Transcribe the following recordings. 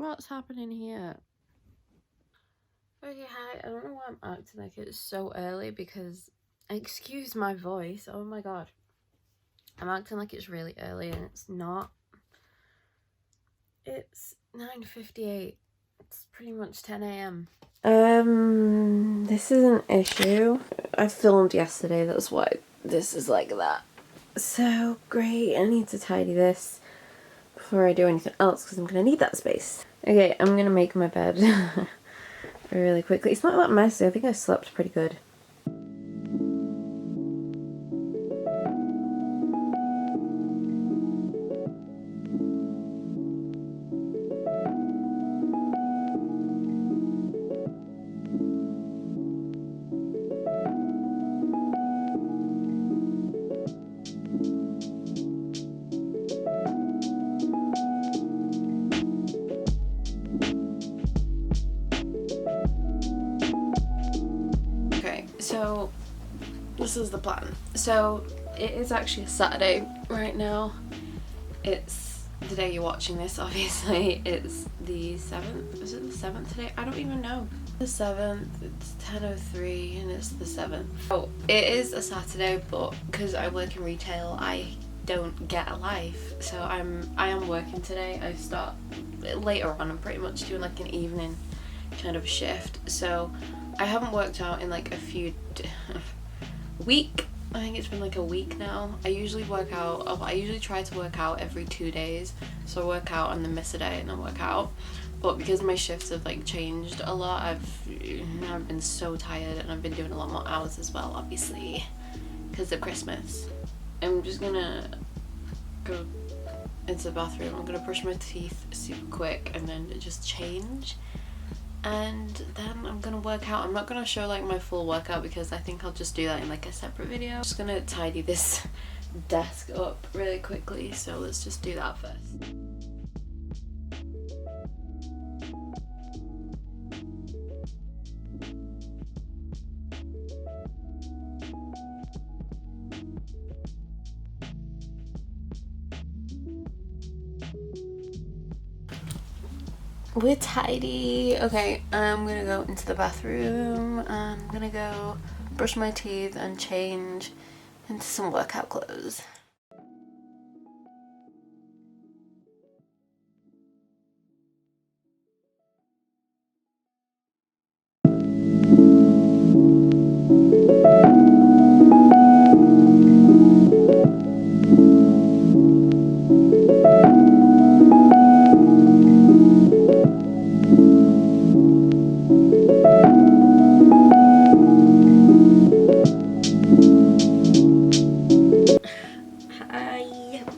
What's happening here? Okay, hi. I don't know why I'm acting like it's so early because, excuse my voice. Oh my god. I'm acting like it's really early and it's not. It's 9:58. It's pretty much 10 a.m. This is an issue. I filmed yesterday, that's why this is like that. So great, I need to tidy this before I do anything else because I'm gonna need that space. Okay, I'm gonna make my bed really quickly. It's not that messy, I think I slept pretty good. So this is the plan. So it is actually a Saturday right now. It's the day you're watching this, obviously. It's the 7th. Is it the 7th today? I don't even know. The 7th, it's 10:03 and it's the 7th. Oh, it is a Saturday, but because I work in retail, I don't get a life. So I am working today. I start later on. I'm pretty much doing like an evening kind of shift. So I haven't worked out in like a week. I think it's been like a week now. I usually try to work out every 2 days. So I work out and then miss a day and then work out. But because my shifts have like changed a lot, I've been so tired and I've been doing a lot more hours as well, obviously, because of Christmas. I'm just gonna go into the bathroom. I'm gonna brush my teeth super quick and then just change. And then I'm gonna work out. I'm not gonna show like my full workout because I think I'll just do that in like a separate video. I'm just gonna tidy this desk up really quickly, so let's just do that first. We're tidy. Okay, I'm gonna go into the bathroom. I'm gonna go brush my teeth and change into some workout clothes.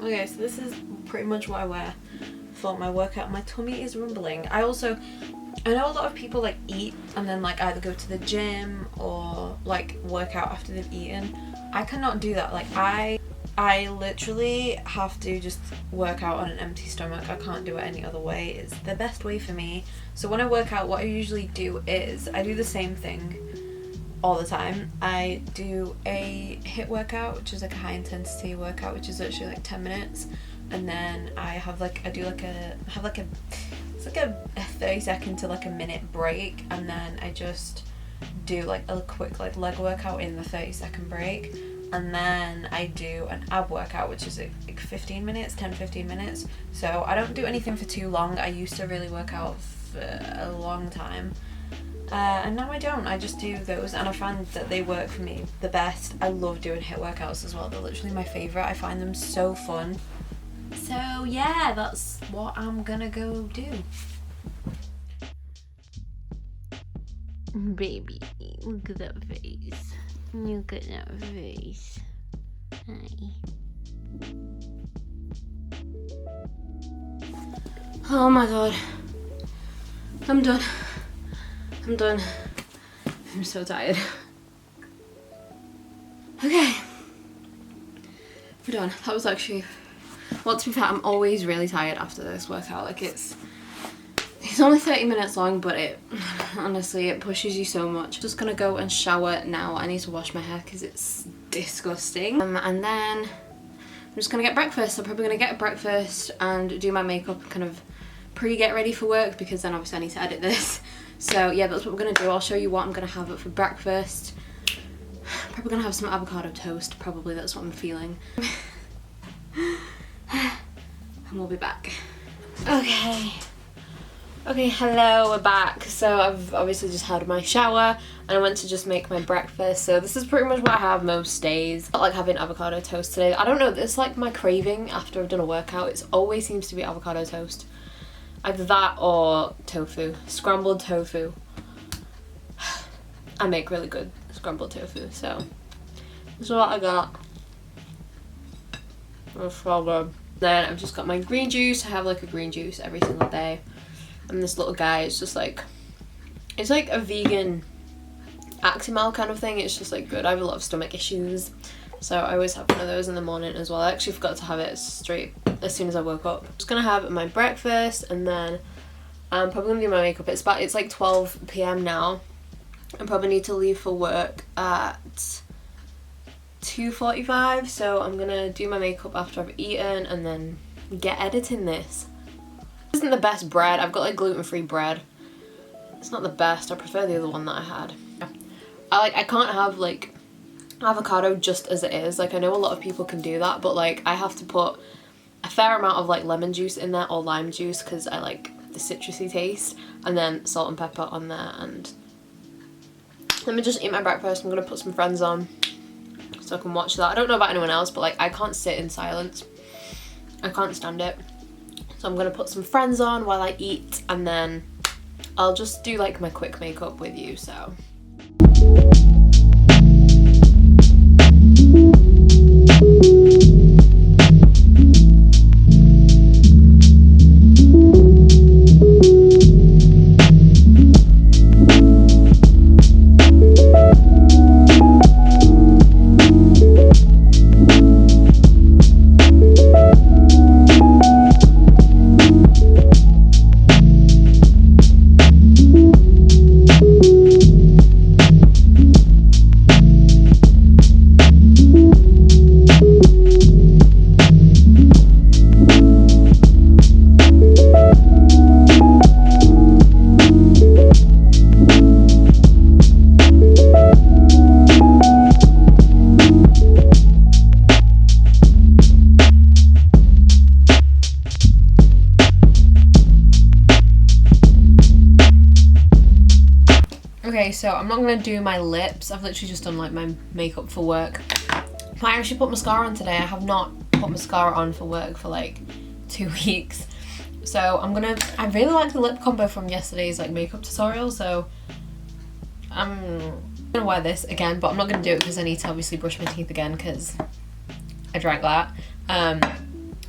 Okay, so this is pretty much what I wear for my workout. My tummy is rumbling. I know a lot of people like eat and then like either go to the gym or like work out after they've eaten. I cannot do that. Like I literally have to just work out on an empty stomach. I can't do it any other way. It's the best way for me. So when I work out, what I usually do is I do the same thing all the time. I do a HIIT workout, which is like a high intensity workout, which is actually like 10 minutes, and then it's like a 30-second to like a minute break, and then I just do like a quick like leg workout in the 30-second break, and then I do an ab workout, which is like 15 minutes, 10-15 minutes. So I don't do anything for too long. I used to really work out for a long time. And now I don't. I just do those, and I find that they work for me the best. I love doing HIIT workouts as well. They're literally my favourite. I find them so fun. So yeah, that's what I'm gonna go do. Baby, look at that face. Look at that face. Hi. Oh my god. I'm done. I'm so tired. Okay. We're done. That was actually... Well, to be fair, I'm always really tired after this workout. Like, it's only 30 minutes long, but honestly, it pushes you so much. Just gonna go and shower now. I need to wash my hair because it's disgusting. And then I'm just gonna get breakfast. I'm probably gonna get breakfast and do my makeup and kind of pre-get ready for work because then obviously I need to edit this. So yeah, that's what we're gonna do. I'll show you what I'm gonna have for breakfast. Probably gonna have some avocado toast, probably, that's what I'm feeling. And we'll be back. Okay, hello, we're back. So I've obviously just had my shower and I went to just make my breakfast. So this is pretty much what I have most days. I like having avocado toast today. I don't know, it's like my craving after I've done a workout. It always seems to be avocado toast. Either that or tofu, scrambled tofu. I make really good scrambled tofu, so this is what I got. It's so good. Then I've just got my green juice. I have like a green juice every single day. And this little guy is just like, it's like a vegan Actimel kind of thing. It's just like good. I have a lot of stomach issues, so I always have one of those in the morning as well. I actually forgot to have it straight as soon as I woke up. Just gonna have my breakfast and then I'm probably gonna do my makeup. It's like 12 p.m. now. I probably need to leave for work at 2:45, so I'm gonna do my makeup after I've eaten and then get editing this. This isn't the best bread. I've got like gluten-free bread. It's not the best. I prefer the other one that I had. I can't have like avocado just as it is. Like I know a lot of people can do that, but like I have to put a fair amount of like lemon juice in there or lime juice because I like the citrusy taste, and then salt and pepper on there. And let me just eat my breakfast. I'm gonna put some Friends on so I can watch that. I don't know about anyone else, but like I can't sit in silence. I can't stand it. So I'm gonna put some Friends on while I eat, and then I'll just do like my quick makeup with you, so. Okay, so I'm not going to do my lips. I've literally just done like my makeup for work. I actually put mascara on today. I have not put mascara on for work for like 2 weeks. So I really like the lip combo from yesterday's like makeup tutorial, so I'm gonna wear this again, but I'm not gonna do it because I need to obviously brush my teeth again because I drank that.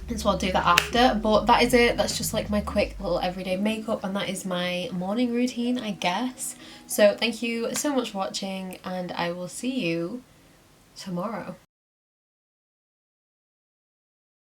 And so I'll do that after, but that is it. That's just like my quick little everyday makeup, and that is my morning routine, I guess. So thank you so much for watching, and I will see you tomorrow.